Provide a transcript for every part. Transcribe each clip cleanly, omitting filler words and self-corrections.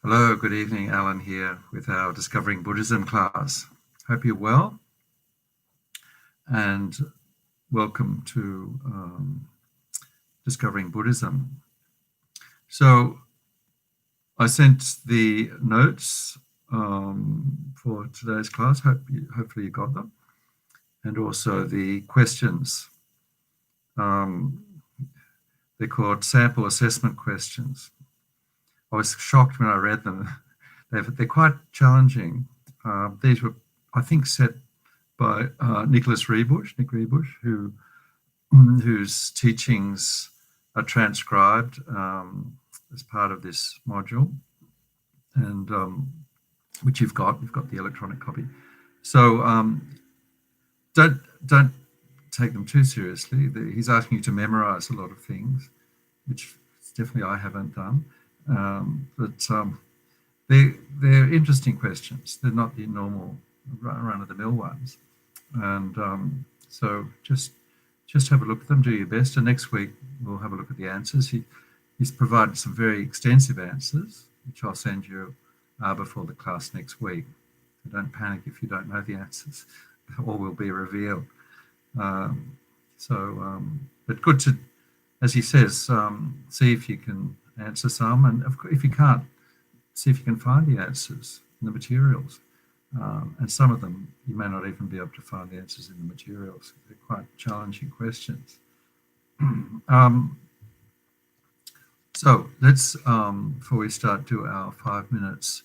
Hello, good evening. Alan here with our Discovering Buddhism class. Hope you're well and welcome to Discovering Buddhism. So I sent the notes for today's class. Hopefully you got them, and also the questions. They're called sample assessment questions. I was shocked when I read them. They're quite challenging. These were, I think, set by Nick Rebus, whose teachings are transcribed as part of this module, and which you've got the electronic copy. So don't take them too seriously. He's asking you to memorize a lot of things, which definitely I haven't done. But they're interesting questions. They're not the normal run-of-the-mill ones. And so just have a look at them, do your best. And next week, we'll have a look at the answers. He's provided some very extensive answers, which I'll send you before the class next week. So don't panic if you don't know the answers. All will be revealed. But good to, as he says, see if you can answer some. And if you can't, see if you can find the answers in the materials. And some of them, you may not even be able to find the answers in the materials. They're quite challenging questions. So let's, before we start, do our 5 minutes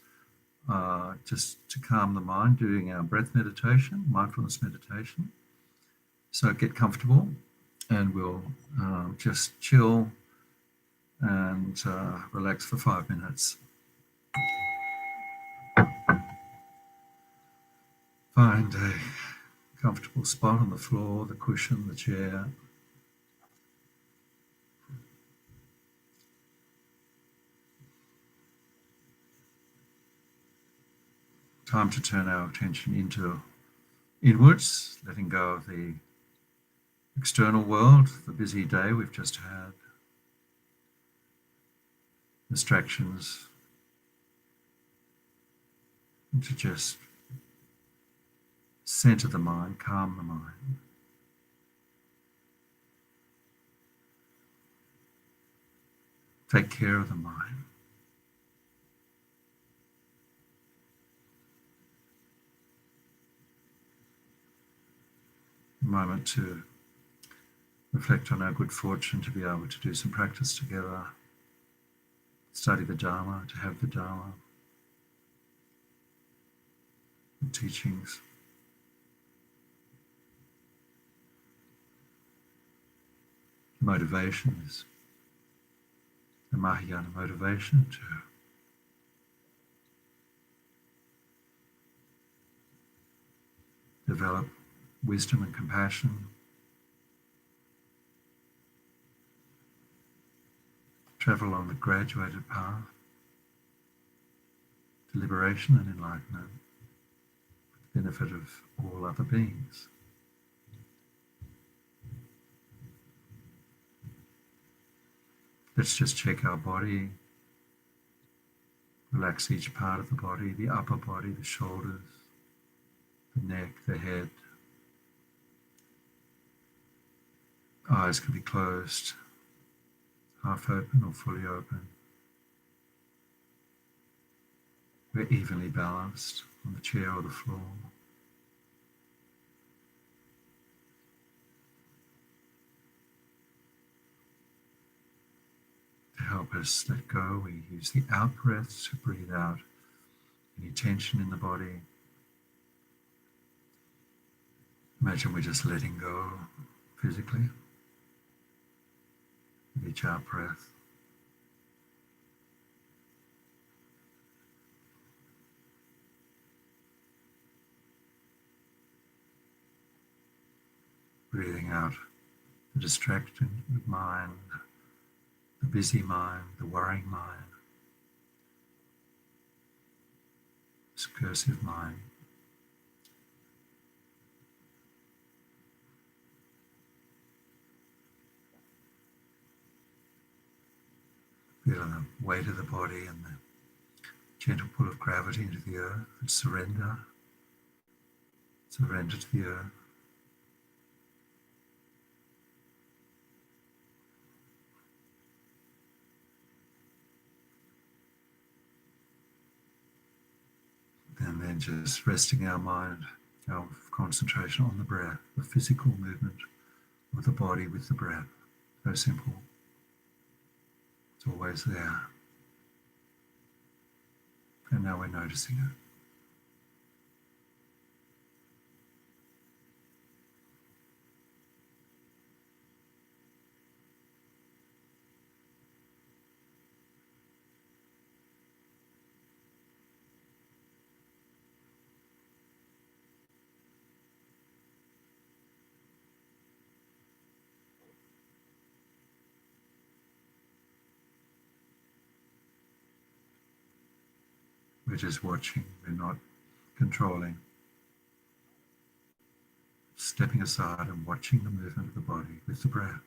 just to calm the mind, doing our breath meditation, mindfulness meditation. So get comfortable and we'll just chill and relax for 5 minutes. Find a comfortable spot on the floor, the cushion, the chair. Time to turn our attention inwards, letting go of the external world, the busy day we've just had, distractions, and to just center the mind, calm the mind. Take care of the mind. A moment to reflect on our good fortune to be able to do some practice together, study the Dharma, to have the Dharma, the teachings. Motivation is the Mahayana motivation to develop wisdom and compassion, travel along the graduated path to liberation and enlightenment for the benefit of all other beings. Let's just check our body, relax each part of the body, the upper body, the shoulders, the neck, the head. Eyes can be closed, half open or fully open. We're evenly balanced on the chair or the floor. To help us let go, we use the out breath to breathe out any tension in the body. Imagine we're just letting go physically with each out breath. Breathing out the distracted mind, the busy mind, the worrying mind, discursive mind. Feel the weight of the body and the gentle pull of gravity into the earth, and surrender to the earth. And then just resting our mind, our concentration on the breath, the physical movement of the body with the breath. So simple. It's always there. And now we're noticing it. We're just watching, we're not controlling. Stepping aside and watching the movement of the body with the breath.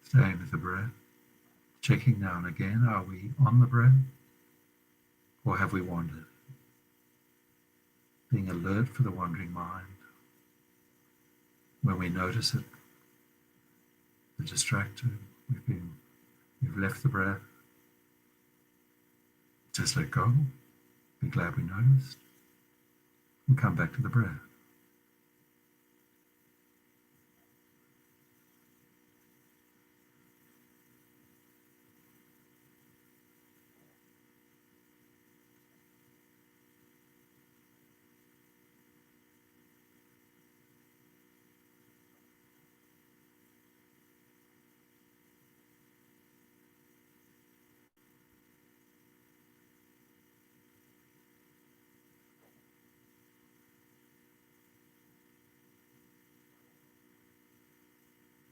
Staying with the breath, checking now and again, are we on the breath or have we wandered? Being alert for the wandering mind. When we notice it, we're distracted, we've left the breath, just let go, be glad we noticed, and come back to the breath.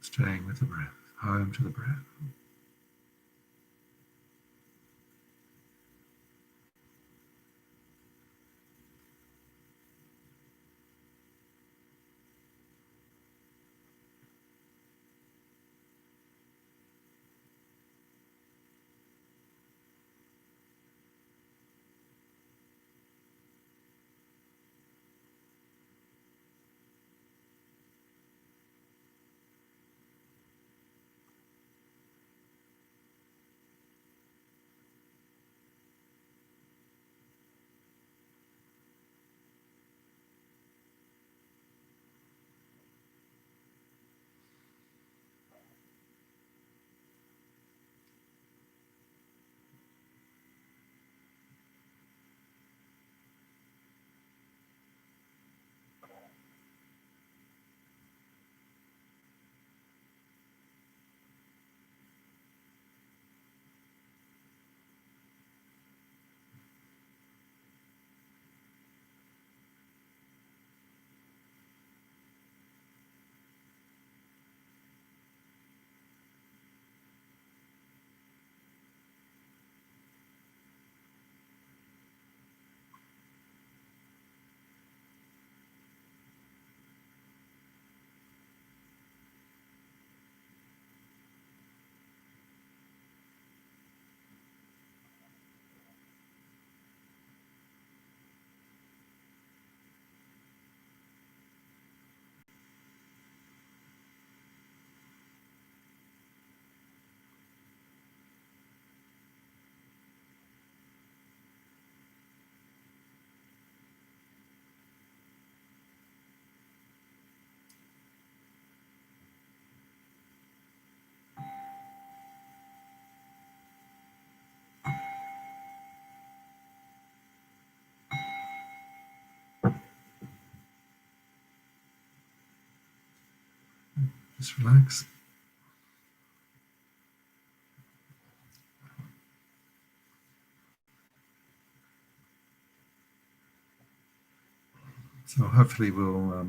Staying with the breath, home to the breath. Just relax. So hopefully we'll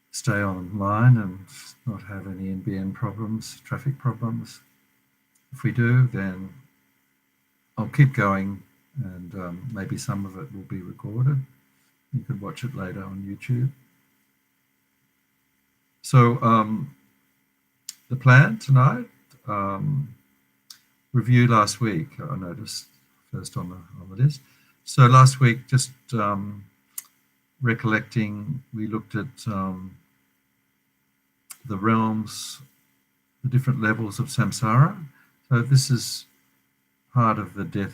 stay online and not have any NBN problems, traffic problems. If we do, then I'll keep going, and maybe some of it will be recorded. You could watch it later on YouTube. So the plan tonight, review last week, I noticed first on the list. So last week, just recollecting, we looked at the realms, the different levels of samsara. So this is part of the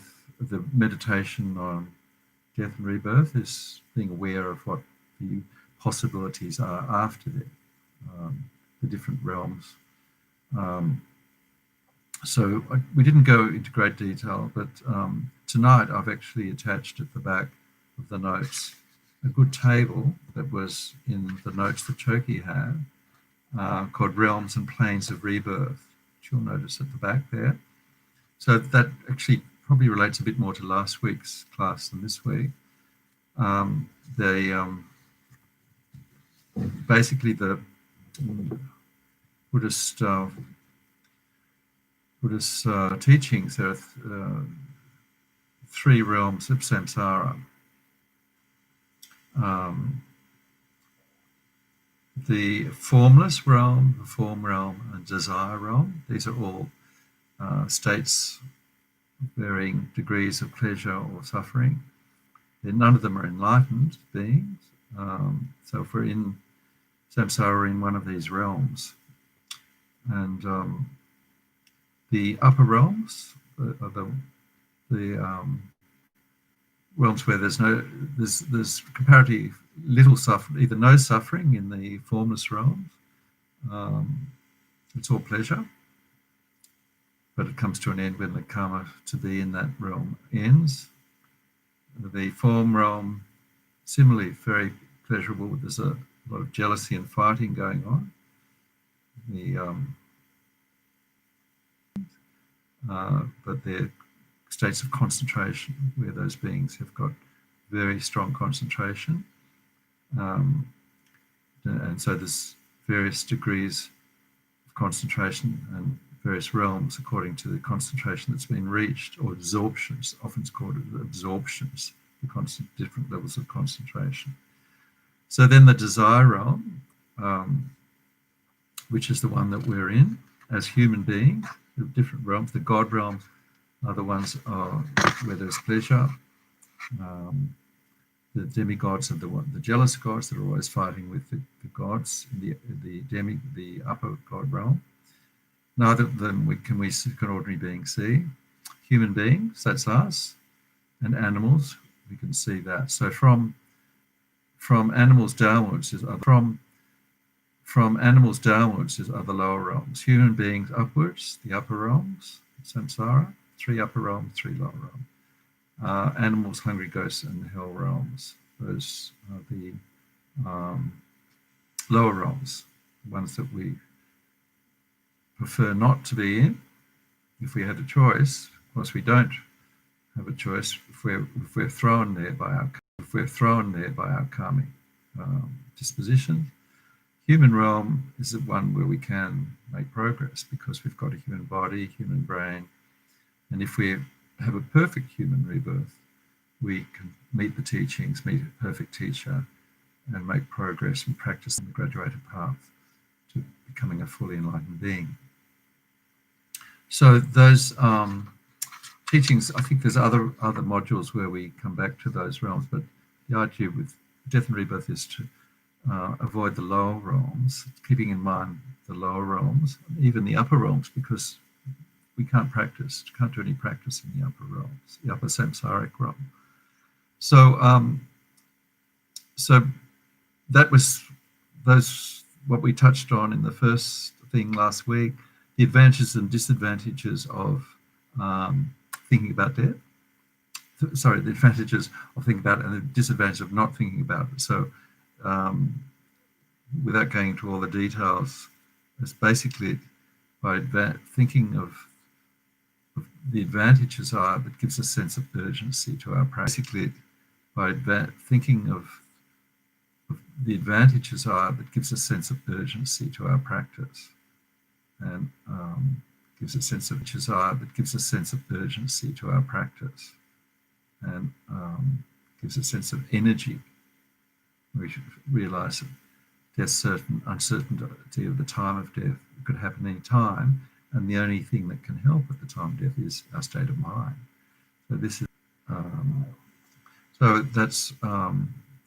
meditation on death and rebirth, is being aware of what the possibilities are after death, the different realms. So we didn't go into great detail, but tonight I've actually attached at the back of the notes a good table that was in the notes that Choki had, called Realms and Planes of Rebirth, which you'll notice at the back there. So that actually probably relates a bit more to last week's class than this week. Basically the Buddhist teachings, there are three realms of samsara. The formless realm, the form realm, and desire realm. These are all states of varying degrees of pleasure or suffering. None of them are enlightened beings. So if we're in samsara, we're in one of these realms. And the upper realms are the realms where there's comparatively little suffering, either no suffering in the formless realms. It's all pleasure, but it comes to an end when the karma to be in that realm ends. The form realm, similarly, very pleasurable. There's a lot of jealousy and fighting going on. But they're states of concentration where those beings have got very strong concentration. And so there's various degrees of concentration and various realms according to the concentration that's been reached, or absorptions. Often it's called absorptions, the different levels of concentration. So then the desire realm, which is the one that we're in as human beings, the different realms. The God realms are the ones where there's pleasure. The demigods are the jealous gods that are always fighting with the gods in the upper God realm. Neither of them can ordinary beings see. Human beings, that's us, and animals, we can see that. So from animals downwards is from animals downwards are the lower realms. Human beings upwards, the upper realms, samsara, 3 upper realms, 3 lower realms. Animals, hungry ghosts, and hell realms. Those are the lower realms, ones that we prefer not to be in. If we had a choice, of course we don't have a choice. If we're thrown there by our karmic disposition. Human realm is the one where we can make progress because we've got a human body, human brain, and if we have a perfect human rebirth, we can meet the teachings, meet a perfect teacher, and make progress and practice in the graduated path to becoming a fully enlightened being. So those teachings, I think there's other modules where we come back to those realms, but the idea with death and rebirth is to avoid the lower realms, keeping in mind the lower realms, even the upper realms, because we can't do any practice in the upper realms, the upper samsaric realm. So, so that was what we touched on in the first thing last week, the advantages and disadvantages of thinking about death. Sorry, the advantages of thinking about it and the disadvantages of not thinking about it. So without going into all the details, it's basically by thinking of the advantages are that gives a sense of urgency to our practice. Basically, by thinking of the advantages are that gives a sense of urgency to our practice, and gives a sense of that gives a sense of urgency to our practice, and gives a sense of energy. We should realise that there's uncertainty of the time of death. It could happen any time, and the only thing that can help at the time of death is our state of mind. So this is so that's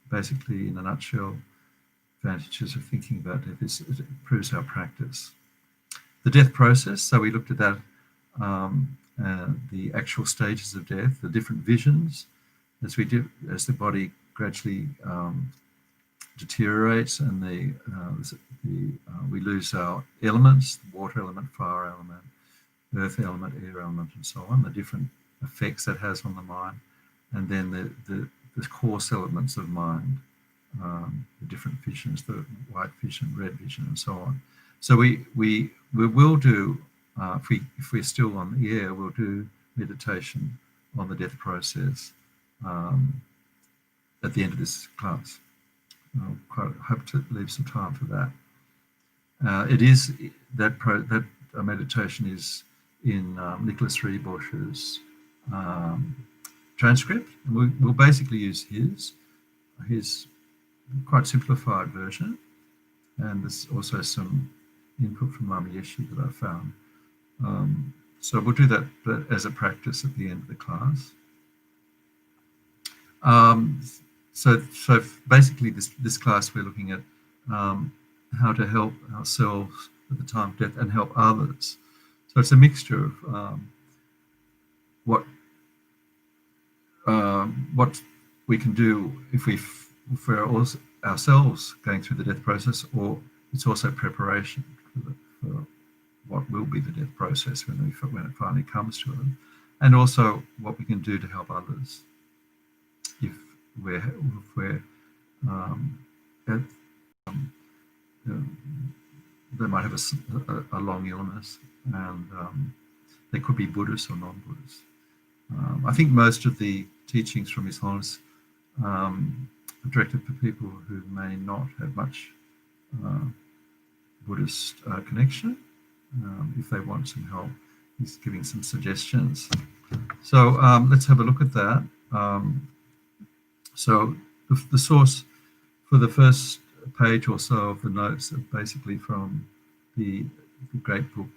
basically, in a nutshell, advantages of thinking about death. It improves our practice. The death process. So we looked at that, the actual stages of death, the different visions as the body gradually deteriorates, and we lose our elements: the water element, fire element, earth element, air element, and so on. The different effects that has on the mind, and then the coarse elements of mind, the different visions, the white vision, red vision, and so on. So we will do, if we're still on the air, we'll do meditation on the death process at the end of this class. I hope to leave some time for that. It is that meditation is in Nicholas Rebauche's transcript, and we'll basically use his quite simplified version, and there's also some input from Lama Yeshe that I found. So we'll do that as a practice at the end of the class. So basically, this class we're looking at how to help ourselves at the time of death and help others. So it's a mixture of what we can do if we're also ourselves going through the death process, or it's also preparation for what will be the death process when it finally comes to it, and also what we can do to help others if they might have a long illness, and they could be Buddhist or non-Buddhist. I think most of the teachings from His Holiness are directed for people who may not have much Buddhist connection. If they want some help, he's giving some suggestions. So let's have a look at that. So the source for the first page or so of the notes are basically from the great book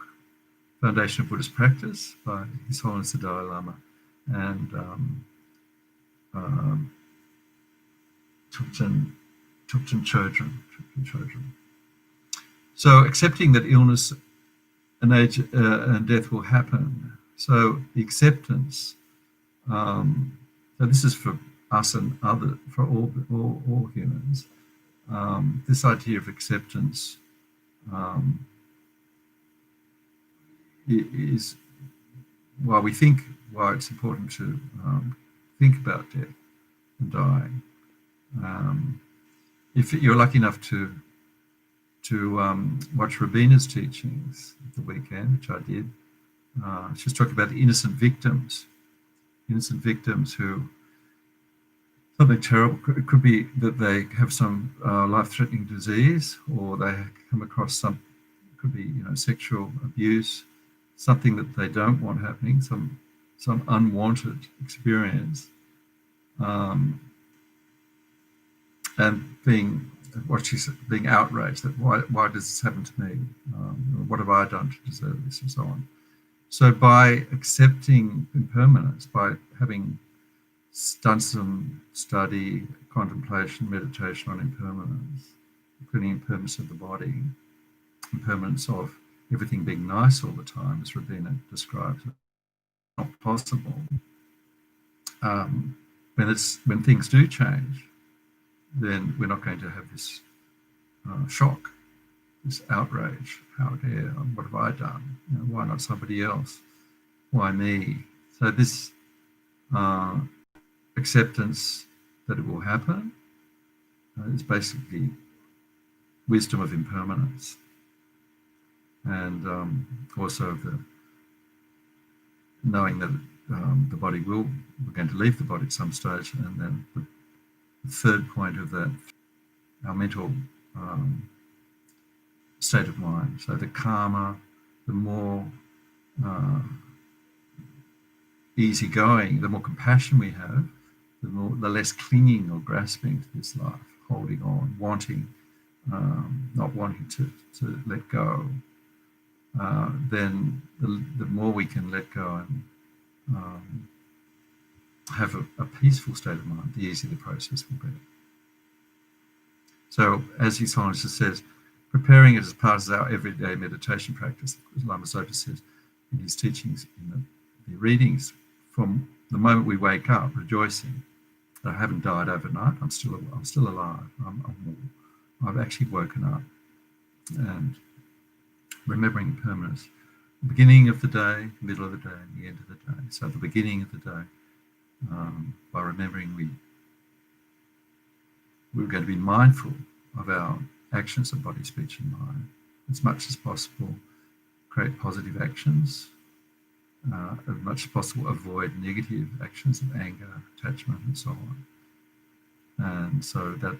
Foundation of Buddhist Practice by His Holiness the Dalai Lama and Tongan Meditation. So accepting that illness and age and death will happen. So the acceptance. So this is for us and other, for all humans. This idea of acceptance is why it's important to think about death and dying. If you're lucky enough to watch Rabina's teachings at the weekend, which I did, she was talking about the innocent victims who, something terrible. It could be that they have some life-threatening disease, or they come across it could be sexual abuse, something that they don't want happening, some unwanted experience, and being outraged that why does this happen to me? What have I done to deserve this, and so on. So by accepting impermanence, by having done some study, contemplation, meditation on impermanence, including impermanence of the body, impermanence of everything being nice all the time, as Rabina describes, not possible. When things do change, then we're not going to have this shock, this outrage. How dare? What have I done? Why not somebody else? Why me? So this acceptance that it will happen is basically wisdom of impermanence, and also the knowing that the body we're going to leave the body at some stage, and then the third point of that, our mental state of mind. So the calmer, the more easygoing, the more compassion we have, the less clinging or grasping to this life, holding on, wanting, not wanting to let go. Then the more we can let go and have a peaceful state of mind, the easier the process will be. So, as His Holiness says, preparing it as part of our everyday meditation practice, as Lama Zopa says in his teachings, in the readings, from the moment we wake up, rejoicing that I haven't died overnight, I'm still alive. I've actually woken up, and remembering impermanence, the beginning of the day, middle of the day, and the end of the day. So, the beginning of the day, by remembering we're going to be mindful of our actions of body, speech, and mind as much as possible. Create positive actions, as much as possible. Avoid negative actions of anger, attachment, and so on. And so that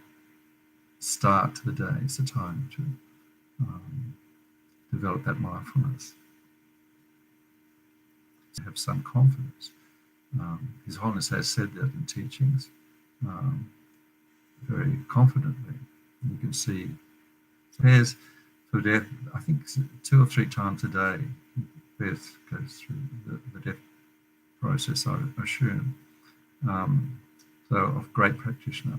start to the day is the time to develop that mindfulness. To have some confidence. His Holiness has said that in teachings very confidently. You can see prepares for death, I think 2 or 3 times a day. Beth goes through the death process, I assume. So, of great practitioner.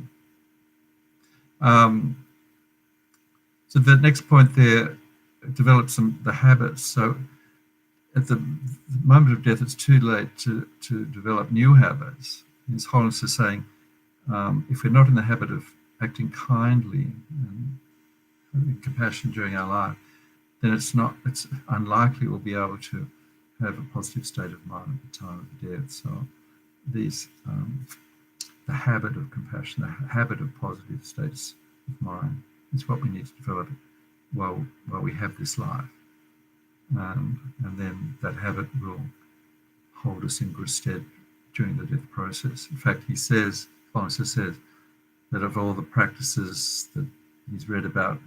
So the next point there, develop the habits. So at the moment of death, it's too late to develop new habits. His Holiness is saying, if we're not in the habit of acting kindly and having compassion during our life, then it's unlikely we'll be able to have a positive state of mind at the time of death. So these, the habit of compassion, the habit of positive states of mind is what we need to develop while we have this life. And then that habit will hold us in good stead during the death process. In fact, he says, Fonsa says, that of all the practices that he's read about,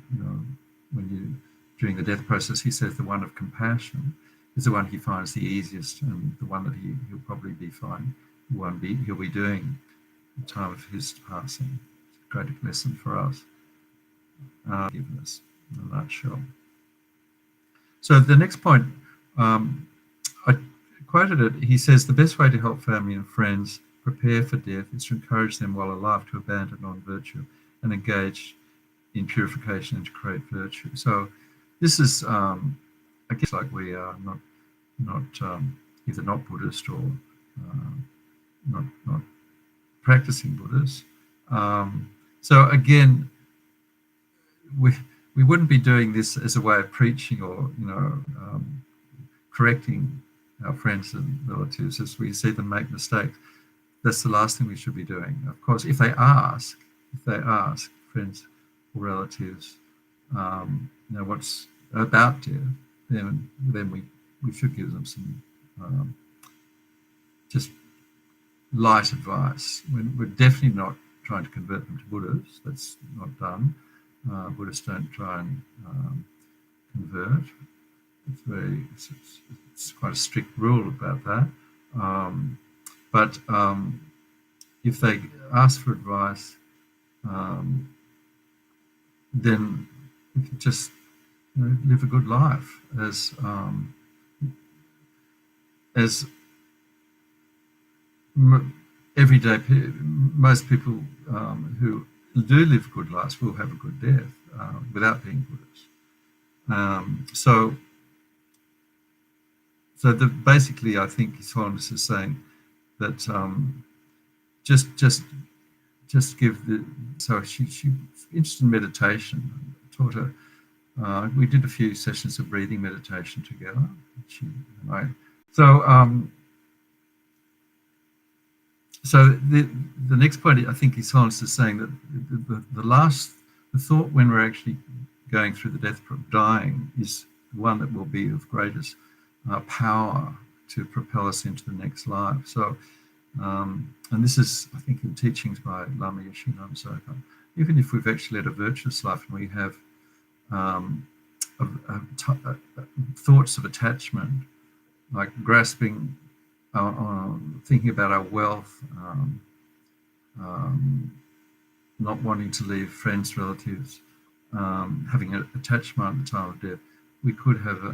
during the death process, he says the one of compassion is the one he finds the easiest, and the one that he'll probably be fine, the one he'll be doing at the time of his passing. It's a great lesson for us. Forgiveness, in a nutshell. So the next point, I quoted it, he says, the best way to help family and friends prepare for death is to encourage them while alive to abandon non-virtue and engage in purification and to create virtue. So this is, I guess, like we are not either not Buddhist or not practicing Buddhists. So again, we wouldn't be doing this as a way of preaching or correcting our friends and relatives as we see them make mistakes. That's the last thing we should be doing. Of course, if they ask friends or relatives, what's about death, then we should give them some just light advice. We're definitely not trying to convert them to Buddhas. That's not done. Buddhists don't try and convert. It's quite a strict rule about that. But if they ask for advice, then we can just live a good life as everyday most people who do live good lives will have a good death without being Buddhists. So basically, I think His Holiness is saying that just give the. So she's interested in meditation. I taught her. We did a few sessions of breathing meditation together. She and I. So the next point, I think His Holiness is saying that the thought when we're actually going through the death of dying is one that will be of greatest power to propel us into the next life. So, and this is, I think, in teachings by Lama Yeshe Soka, even if we've actually led a virtuous life and we have thoughts of attachment, like grasping, thinking about our wealth, not wanting to leave friends, relatives, having an attachment at the time of death, we could have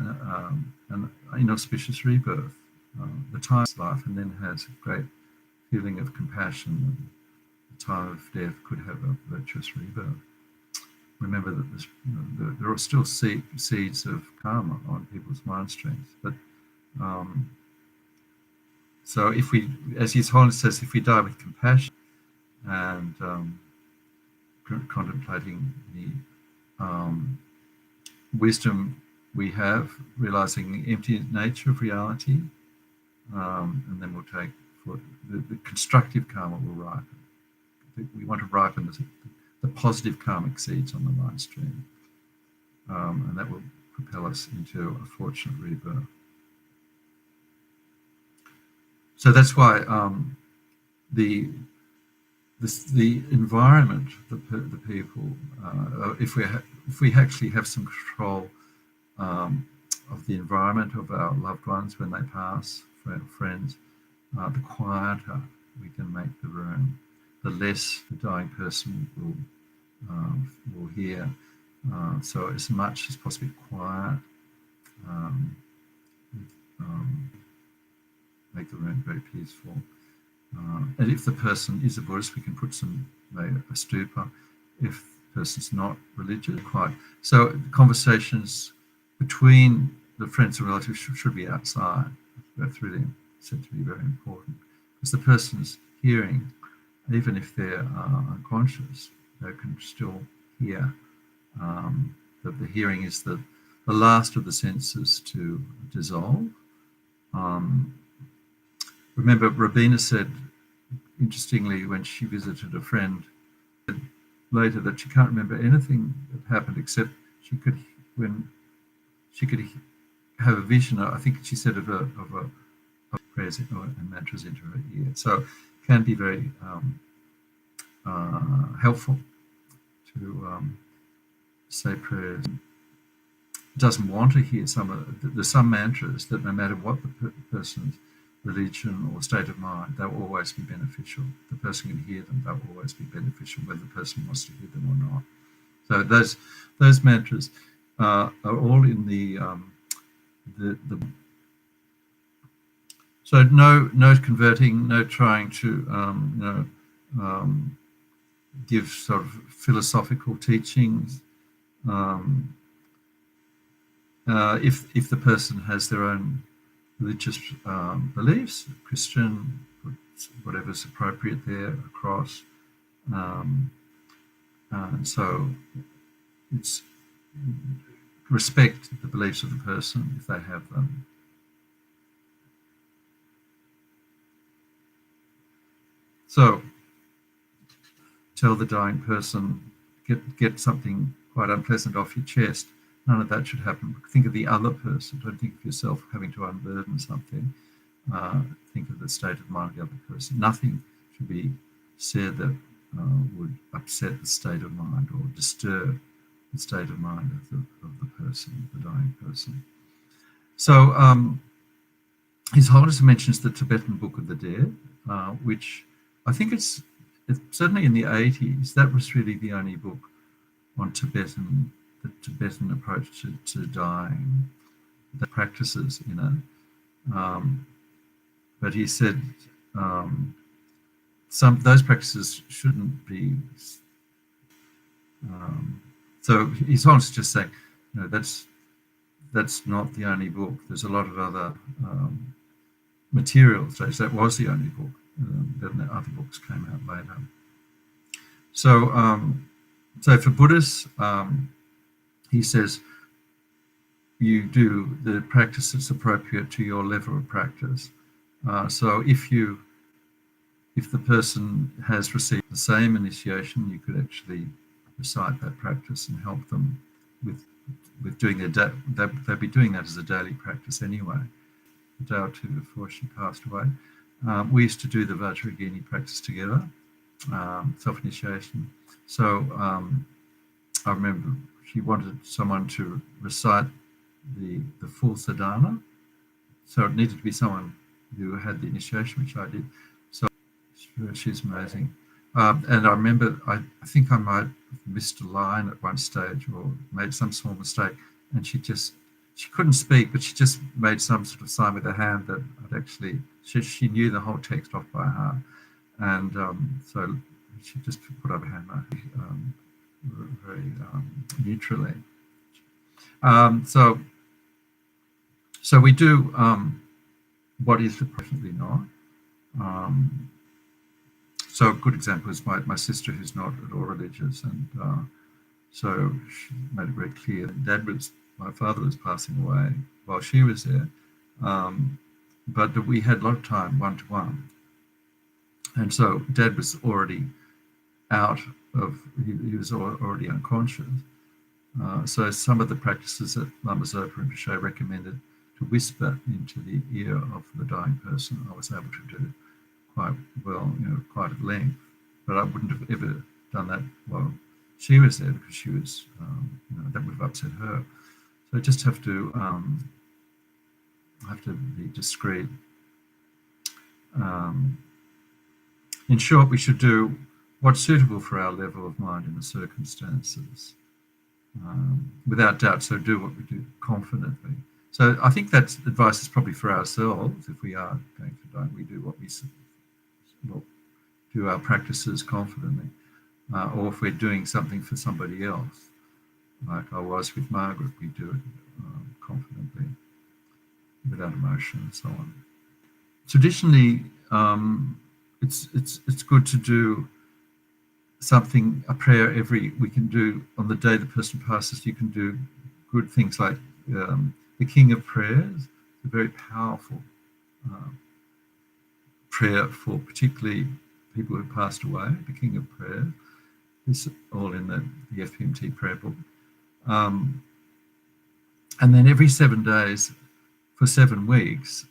an inauspicious rebirth, the time of life, and then has a great feeling of compassion. And the time of death could have a virtuous rebirth. Remember that there are still seeds of karma on people's mind streams. But so if we, as His Holiness says, if we die with compassion and contemplating the wisdom we have, realizing the empty nature of reality, and then we'll take for the constructive karma will ripen. We want to ripen the positive karmic seeds on the mind stream, and that will propel us into a fortunate rebirth. So that's why the environment, the people, if we actually have some control of the environment of our loved ones when they pass, friends, the quieter we can make the room, the less the dying person will hear. So as much as possible quiet, make the room very peaceful. And if the person is a Buddhist, we can put a stupa. If the person's not religious, quiet. So conversations between the friends and relatives should be outside. That's really said to be very important, because the person's hearing, even if they're unconscious, they can still hear. That the hearing is the last of the senses to dissolve. Remember, Robina said, interestingly, when she visited a friend later, that she can't remember anything that happened except she could have a vision. I think she said of prayers and mantras into her ear. So it can be very helpful to say prayers. Doesn't want to hear there's some mantras that no matter what the person's religion or state of mind, they'll always be beneficial. The person can hear them, they'll always be beneficial, whether the person wants to hear them or not. So those mantras are all in the so no converting, no trying to give sort of philosophical teachings. If the person has their own religious beliefs, Christian, whatever's appropriate there across, and so it's respect the beliefs of the person if they have them. So tell the dying person, get something quite unpleasant off your chest. None of that should happen. Think of the other person. Don't think of yourself having to unburden something. Think of the state of mind of the other person. Nothing should be said that would upset the state of mind or disturb the state of mind of the person, the dying person. So His Holiness mentions the Tibetan Book of the Dead, which I think it's certainly in the 80s. That was really the only book on the Tibetan approach to dying, the practices in it. But he said those practices shouldn't be. So His Holiness just saying, that's not the only book. There's a lot of other materials. That was the only book. Then the other books came out later. So for Buddhists, he says you do the practice that's appropriate to your level of practice. So if the person has received the same initiation, you could actually recite that practice and help them with doing they'd be doing that as a daily practice anyway. A day or two before she passed away, we used to do the Vajrayogini practice together, self-initiation. So I remember she wanted someone to recite the full sadhana, so it needed to be someone who had the initiation, which I did. So she's amazing. And I remember, I think I might have missed a line at one stage or made some small mistake, and she couldn't speak, but she just made some sort of sign with her hand that I'd actually, she knew the whole text off by heart. And so she just put up her hand very neutrally. So we do what is appropriately not. So a good example is my sister, who's not at all religious, and so she made it very clear that my father was passing away while she was there, but that we had a lot of time one-to-one. And so Dad was already out of, he was already unconscious. So some of the practices that Lama Zopa Rinpoche recommended to whisper into the ear of the dying person, I was able to do quite well, quite at length. But I wouldn't have ever done that while she was there, because she was, that would have upset her. So I just have to be discreet. In short, we should do what's suitable for our level of mind in the circumstances, without doubt. So do what we do confidently. So I think that advice is probably for ourselves. If we are going to die, we do do our practices confidently. Or if we're doing something for somebody else, like I was with Margaret, we do it confidently, without emotion and so on. Traditionally, it's good to do something, a prayer we can do on the day the person passes. You can do good things like the King of Prayers, a very powerful prayer for particularly people who passed away. The King of Prayers, it's all in the FPMT prayer book. And then every 7 days for 7 weeks,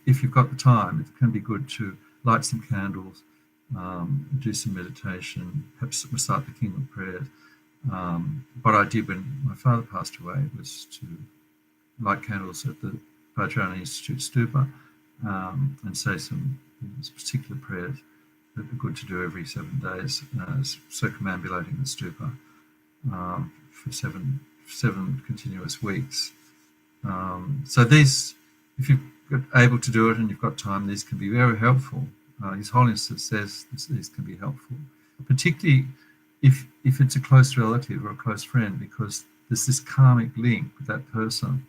if you've got the time, it can be good to light some candles, do some meditation, perhaps recite the King of Prayers. What I did when my father passed away was to light candles at the Vajrayana Institute stupa and say some particular prayers that are good to do every 7 days, circumambulating the stupa for seven continuous weeks. So these, if you're able to do it and you've got time, these can be very helpful. His Holiness says these can be helpful, particularly if it's a close relative or a close friend, because there's this karmic link with that person.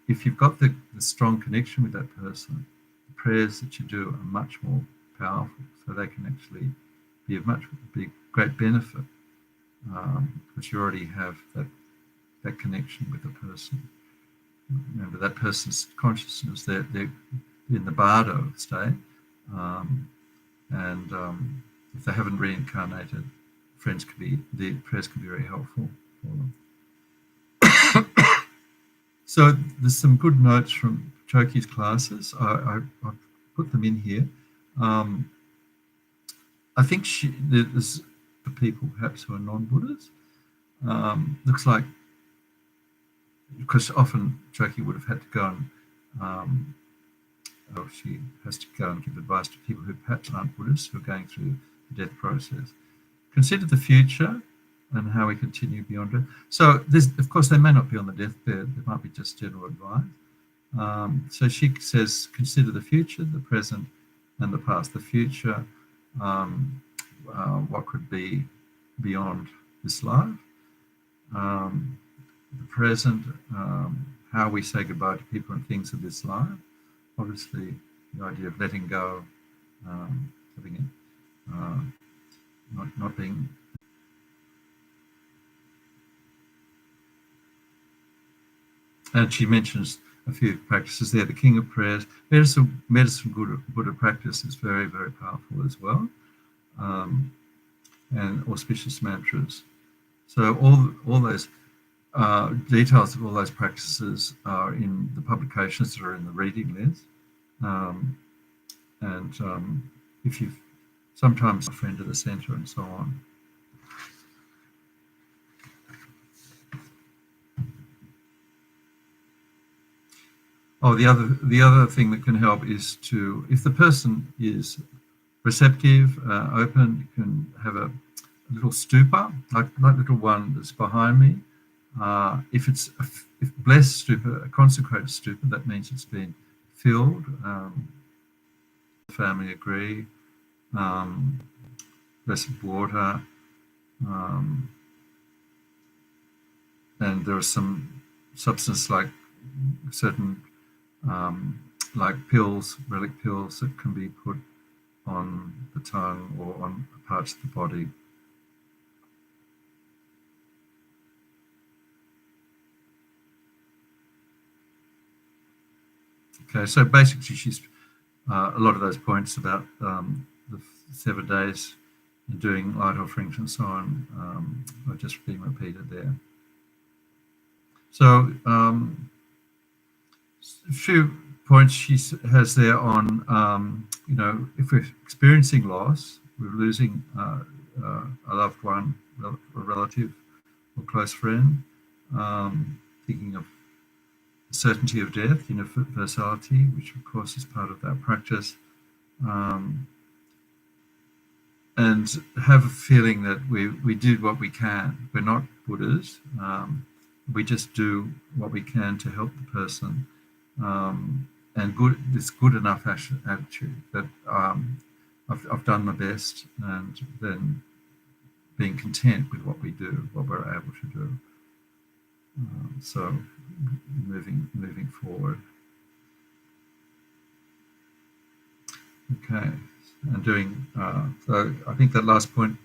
If you've got the strong connection with that person, the prayers that you do are much more powerful, so they can actually be of great benefit, because you already have that connection with the person. Remember, that person's consciousness, they're in the bardo state, and if they haven't reincarnated, the prayers can be very helpful for them. So there's some good notes from Choki's classes. I put them in here. I think there's for people perhaps who are non-Buddhists. Looks like, because often Choki would have had to go and she has to go and give advice to people who perhaps aren't Buddhists, who are going through the death process. Consider the future and how we continue beyond it. So, of course, they may not be on the deathbed. There might be just general advice. So she says, consider the future, the present, and the past. The future, what could be beyond this life. The present, how we say goodbye to people and things of this life. Obviously, the idea of letting go, having it, not being. And she mentions a few practices there. The King of Prayers, medicine Buddha practice is very, very powerful as well, and auspicious mantras. So all those. details of all those practices are in the publications that are in the reading list. If you've sometimes a friend of the centre and so on. Oh, the other thing that can help is to, if the person is receptive, open, you can have a little stupa, like little one that's behind me. If blessed stupa, a consecrated stupa, that means it's been filled. The family agree. Blessed water. And there are some substances like certain like pills, relic pills that can be put on the tongue or on parts of the body. Okay, so basically she's a lot of those points about the 7 days and doing light offerings and so on are just being repeated there. So a few points she has there on, if we're experiencing loss, we're losing a loved one, a relative or close friend, thinking of the certainty of death, universality, which of course is part of that practice, and have a feeling that we did what we can. We're not Buddhas. We just do what we can to help the person. And this good enough attitude that I've done my best, and then being content with what we do, what we're able to do. So moving forward. Okay, and doing so. I think that last point,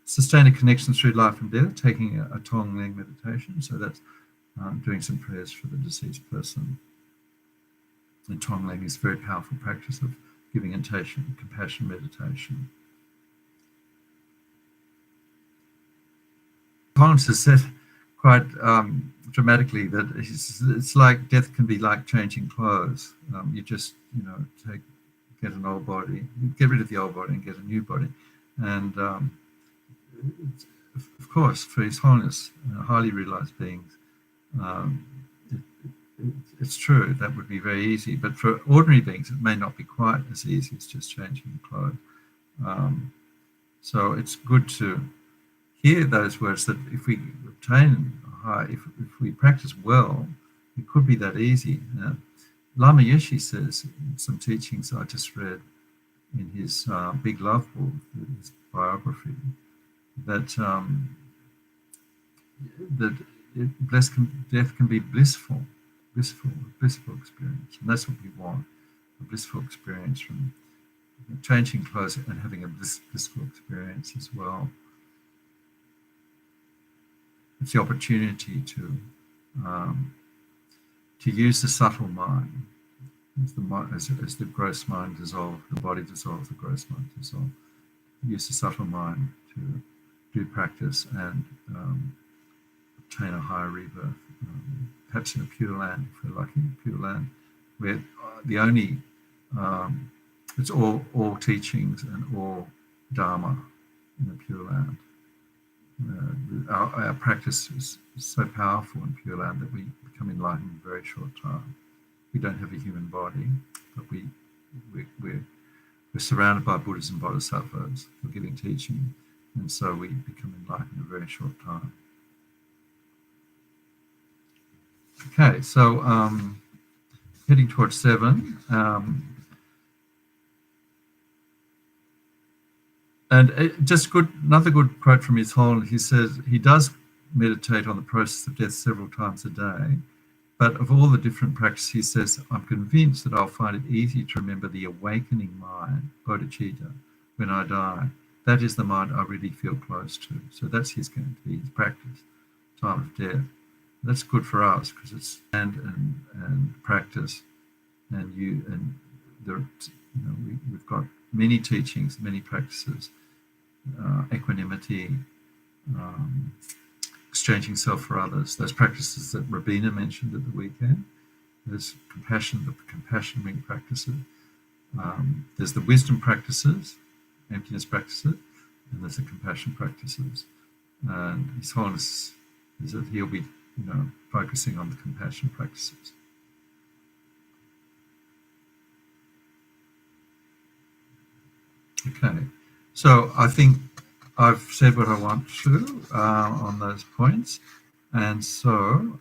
sustain a connection through life and death, taking a Tongan meditation. So that's doing some prayers for the deceased person. And Tongan is a very powerful practice of giving intention, compassion meditation. Collins has said quite dramatically that it's like death can be like changing clothes. You just, get an old body, get rid of the old body and get a new body. And of course, for His Holiness, highly realized beings, it's true, that would be very easy. But for ordinary beings, it may not be quite as easy as just changing the clothes. So it's good to hear those words, that if we obtain if we practice well, it could be that easy. Lama Yeshe says in some teachings I just read in his Big Love book, his biography, that death can be blissful experience, and that's what we want, a blissful experience from changing clothes and having a blissful experience as well. It's the opportunity to use the subtle mind. As the gross mind dissolves, the body dissolves, the gross mind dissolves. Use the subtle mind to do practice and obtain a higher rebirth, perhaps in a Pure Land, if we're lucky, Pure Land, where the only, it's all teachings and all Dharma in the Pure Land. Our practice is so powerful in Pure Land that we become enlightened in a very short time. We don't have a human body, but we're surrounded by Buddhas and Bodhisattvas for giving teaching, and so we become enlightened in a very short time. Okay, so heading towards 7. And just another good quote from His Holiness. He says he does meditate on the process of death several times a day, but of all the different practices, he says, I'm convinced that I'll find it easy to remember the awakening mind, bodhicitta, when I die. That is the mind I really feel close to. So that's going to be his practice, time of death. That's good for us because it's and practice, and we've got many teachings, many practices. Equanimity, exchanging self for others. Those practices that Rabina mentioned at the weekend. There's compassion, the compassion ring practices. There's the wisdom practices, emptiness practices, and there's the compassion practices. And His Holiness is that he'll be, focusing on the compassion practices. Okay, so I think I've said what I want to on those points, and so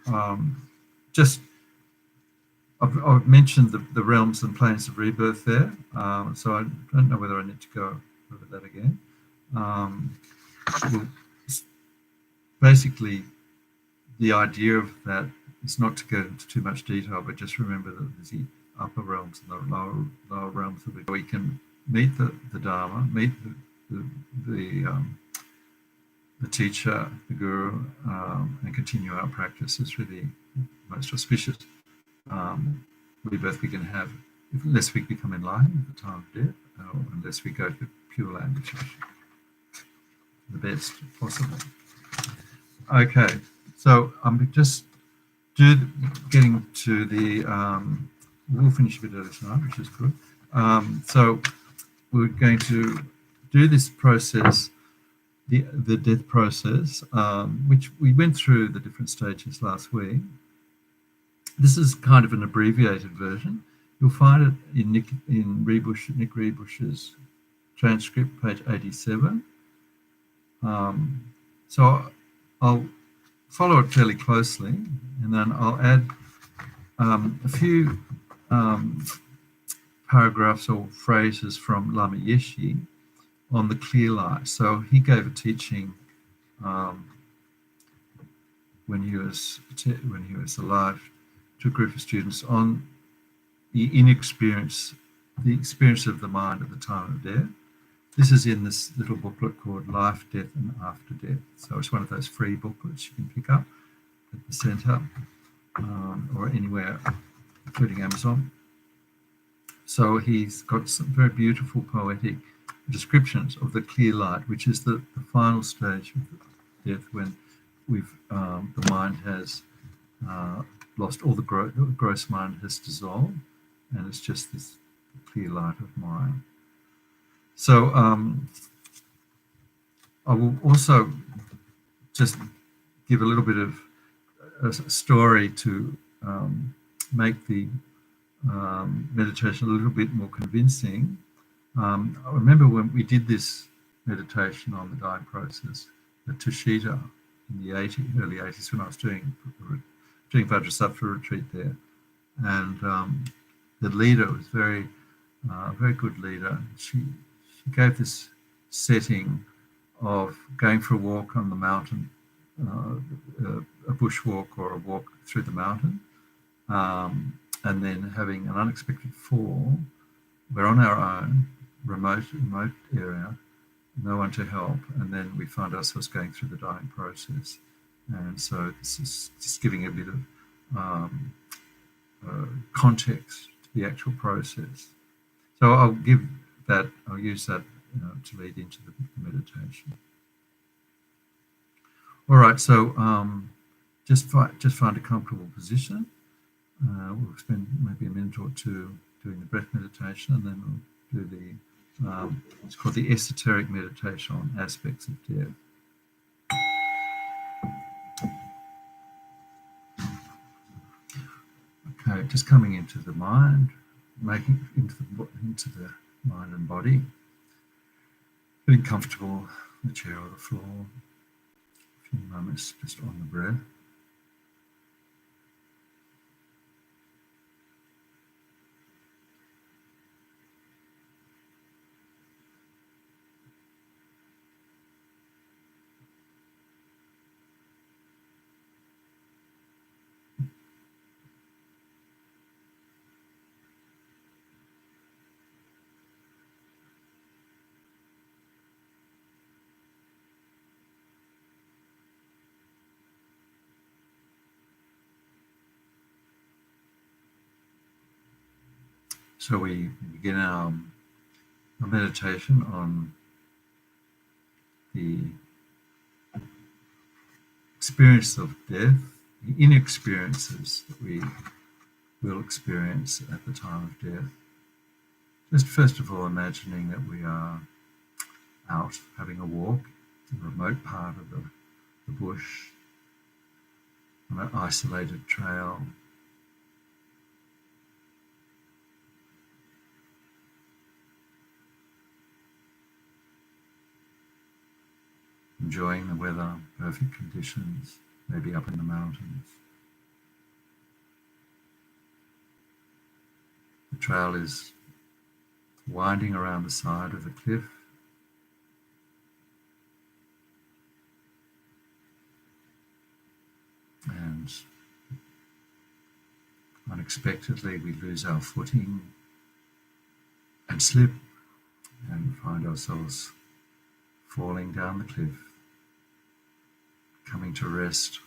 I've mentioned the realms and planes of rebirth there, so I don't know whether I need to go over that again. Well, basically, the idea of that is not to go into too much detail, but just remember that there's the upper realms and the lower realms of it. We can meet the Dharma, meet the teacher, the guru, and continue our practice. It's really most auspicious rebirth we can have, unless we become enlightened at the time of death, or unless we go to Pure Land, which is the best possible. Okay, so I'm just getting to the, we'll finish a bit early tonight, which is good. So we're going to do this process, the death process, which we went through the different stages last week. This is kind of an abbreviated version. You'll find it in Nick Rebush's transcript, page 87. So I'll follow it fairly closely, and then I'll add a few paragraphs or phrases from Lama Yeshe on the clear light. So he gave a teaching when he was alive to a group of students on the experience of the mind at the time of death. This is in this little booklet called Life, Death and After Death. So it's one of those free booklets you can pick up at the centre or anywhere, including Amazon. So he's got some very beautiful poetic descriptions of the clear light, which is the final stage of death when the mind has lost all the gross mind has dissolved, and it's just this clear light of mind. So I will also just give a little bit of a story to make the meditation a little bit more convincing. I remember when we did this meditation on the dying process at Tushita in the early 80s when I was doing Vajrasattva retreat there, and the leader was very good leader. She gave this setting of going for a walk on the mountain, a bushwalk or a walk through the mountain, and then having an unexpected fall. We're on our own, remote area, no one to help, and then we find ourselves going through the dying process. And so this is just giving a bit of context to the actual process. So I'll use that to lead into the meditation. All right, so just find a comfortable position. We'll spend maybe a minute or two doing the breath meditation, and then we'll do it's called the esoteric meditation on aspects of death. Okay, just coming into the mind, making into the mind and body, getting comfortable in the chair or the floor. A few moments just on the breath. So we begin our meditation on the experience of death, the inexperiences that we will experience at the time of death. Just first of all, imagining that we are out having a walk in a remote part of the bush, on an isolated trail. Enjoying the weather, perfect conditions, maybe up in the mountains. The trail is winding around the side of the cliff. And unexpectedly we lose our footing and slip and find ourselves falling down the cliff, coming to rest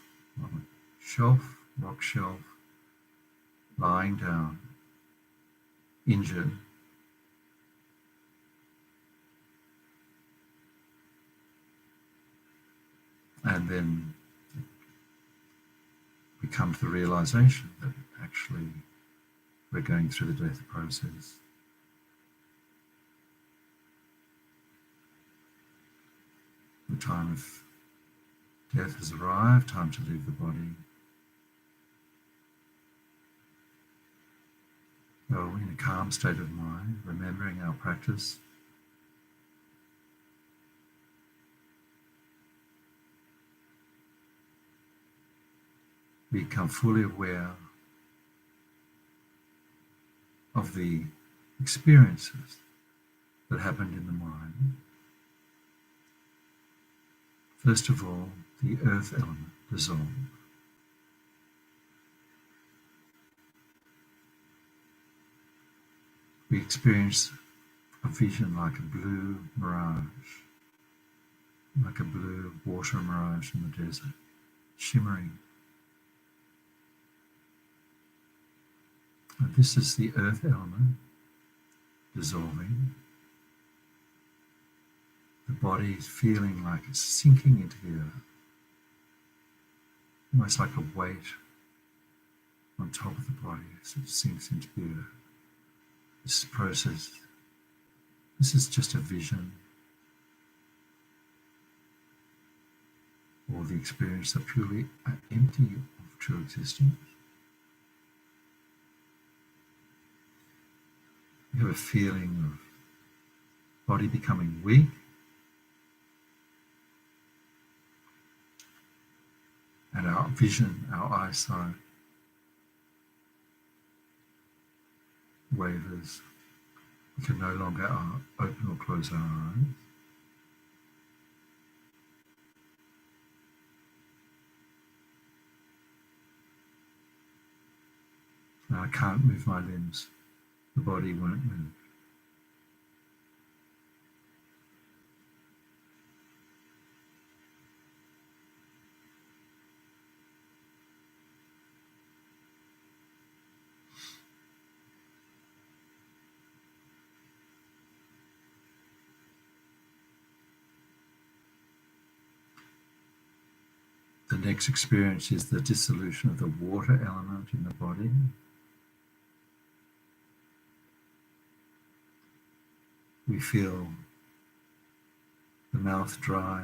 on a shelf, rock shelf, lying down, injured. And then we come to the realization that actually we're going through the death process. The time of death has arrived, time to leave the body. So in a calm state of mind, remembering our practice, we become fully aware of the experiences that happened in the mind. First of all, the earth element dissolved. We experience a vision like a blue mirage, like a blue water mirage in the desert, shimmering. And this is the earth element dissolving. The body is feeling like it's sinking into the earth, almost like a weight on top of the body as it sinks into the earth. This process, this is just a vision or the experience of purely empty of true existence. We have a feeling of body becoming weak, and our vision, our eyesight wavers. We can no longer open or close our eyes. Now I can't move my limbs. The body won't move. The next experience is the dissolution of the water element in the body. We feel the mouth dry,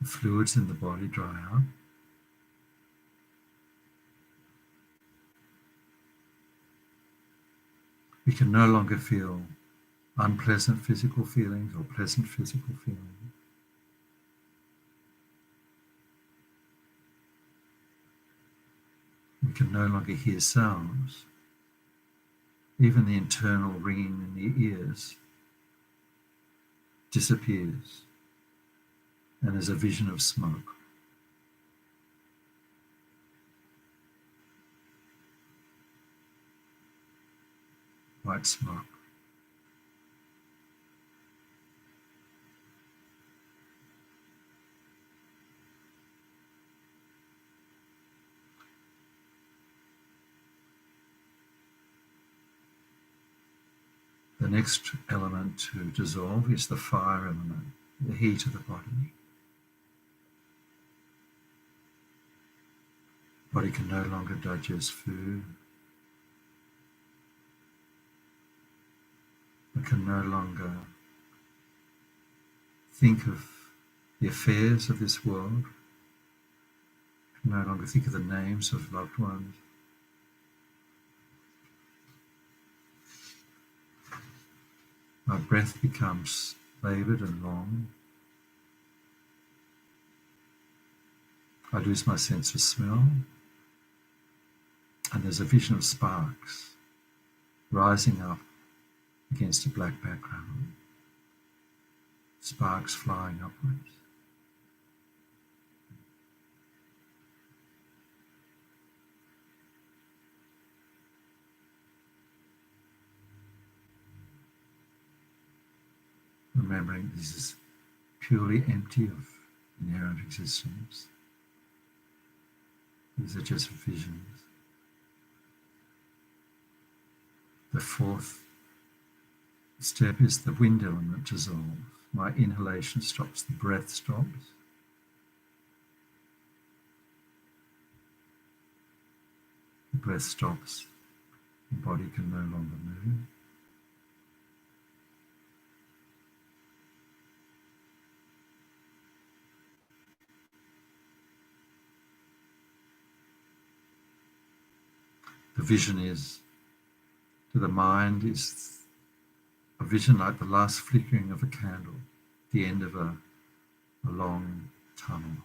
the fluids in the body dry up. We can no longer feel unpleasant physical feelings or pleasant physical feelings. We can no longer hear sounds. Even the internal ringing in the ears disappears, and there's a vision of smoke. White smoke. The next element to dissolve is the fire element, the heat of the body. Body can no longer digest food. It can no longer think of the affairs of this world. It can no longer think of the names of loved ones. My breath becomes laboured and long. I lose my sense of smell, and there's a vision of sparks rising up against a black background, sparks flying upwards. Remembering this is purely empty of inherent existence. These are just visions. The fourth step is the wind element dissolves. My inhalation stops, the breath stops. The breath stops, the body can no longer move. The vision is, to the mind, is a vision like the last flickering of a candle, the end of a long tunnel,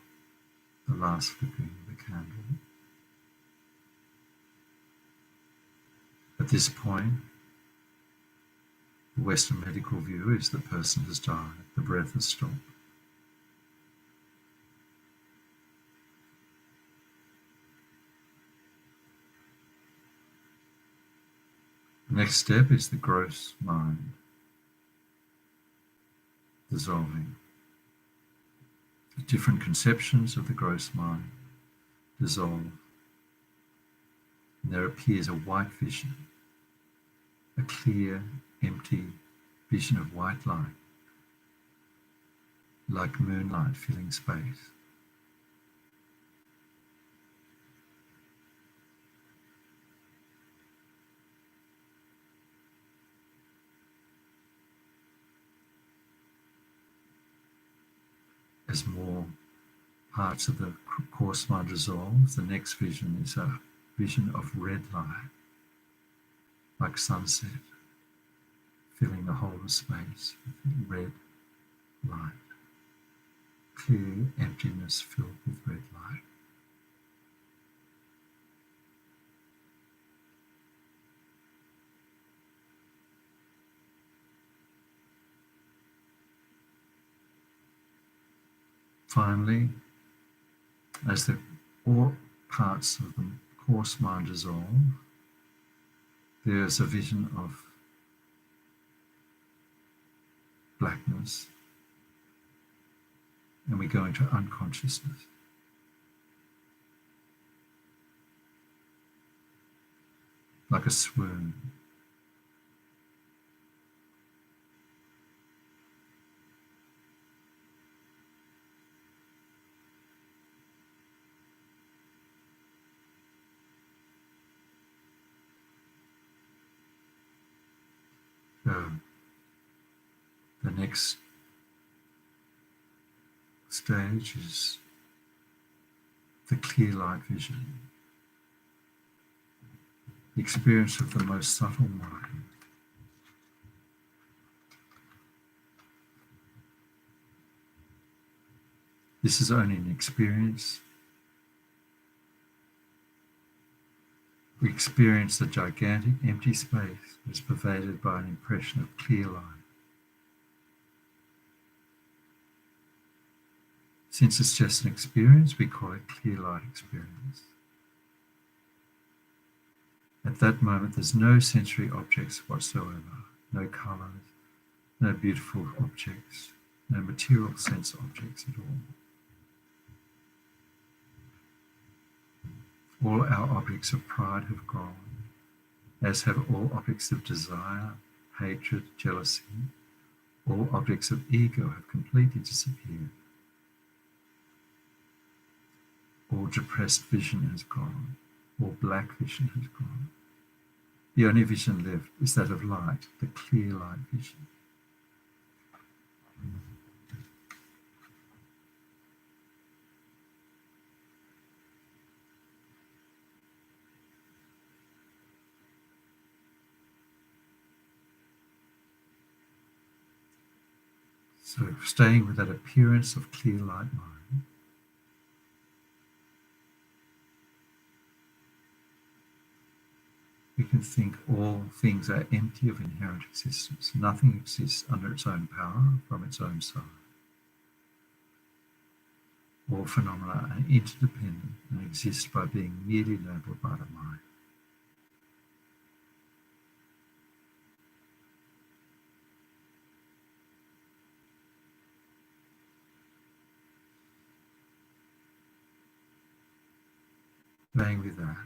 the last flickering of a candle. At this point, the Western medical view is the person has died, the breath has stopped. The next step is the gross mind dissolving. The different conceptions of the gross mind dissolve. And there appears a white vision, a clear, empty vision of white light, like moonlight filling space. As more parts of the coarse mind dissolve, the next vision is a vision of red light, like sunset, filling the whole of space with red light, clear emptiness filled with red light. Finally, as all parts of the coarse mind dissolve, there is a vision of blackness, and we go into unconsciousness. Like a swoon. The next stage is the clear light vision, the experience of the most subtle mind. This is only an experience. We experience the gigantic empty space that is pervaded by an impression of clear light. Since it's just an experience, we call it clear light experience. At that moment, there's no sensory objects whatsoever, no colours, no beautiful objects, no material sense objects at all. All our objects of pride have gone, as have all objects of desire, hatred, jealousy. All objects of ego have completely disappeared. All all depressed vision has gone, all black vision has gone. The only vision left is that of light, the clear light vision. So staying with that appearance of clear light mind, we can think all things are empty of inherent existence. Nothing exists under its own power from its own side. All phenomena are interdependent and exist by being merely labelled by the mind. Playing with that.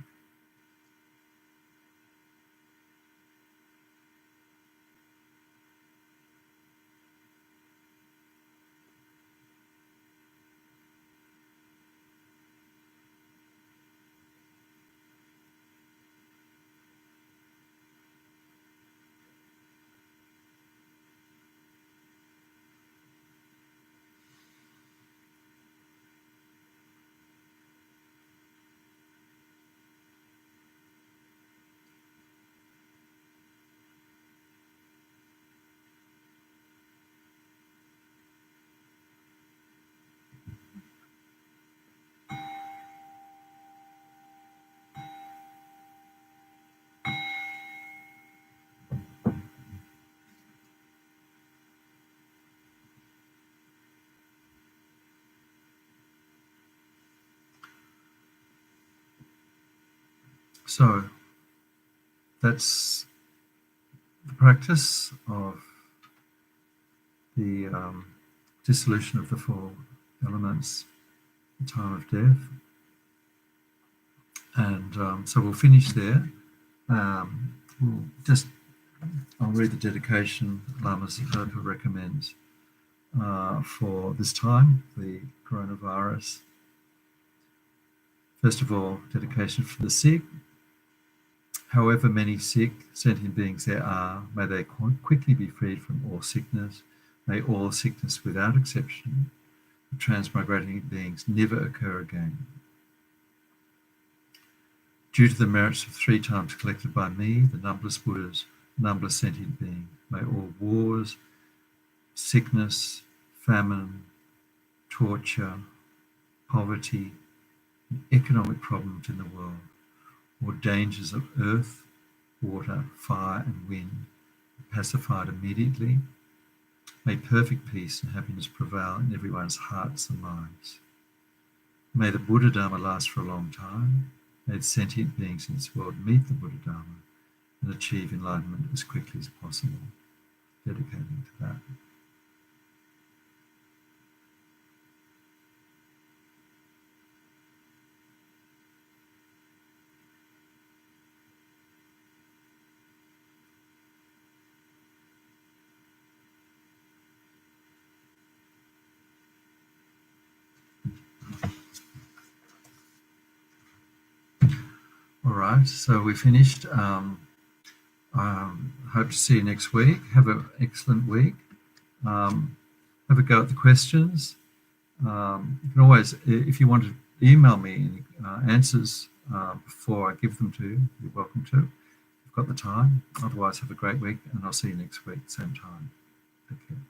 So that's the practice of the dissolution of the four elements, the time of death. And so we'll finish there. I'll read the dedication Lama Zopa recommends for this time, the coronavirus. First of all, dedication for the sick. However many sick, sentient beings there are, may they quickly be freed from all sickness. May all sickness without exception of transmigrating beings never occur again. Due to the merits of 3 times collected by me, the numberless Buddhas, numberless sentient beings, may all wars, sickness, famine, torture, poverty, and economic problems in the world, or dangers of earth, water, fire, and wind be pacified immediately. May perfect peace and happiness prevail in everyone's hearts and minds. May the Buddha Dharma last for a long time. May the sentient beings in this world meet the Buddha Dharma and achieve enlightenment as quickly as possible. Dedicating to that. All right, so we finished. Hope to see you next week. Have an excellent week. Have a go at the questions. You can always, if you want to email me any answers before I give them to you, you're welcome to. You've got the time. Otherwise, have a great week, and I'll see you next week, same time. Take care.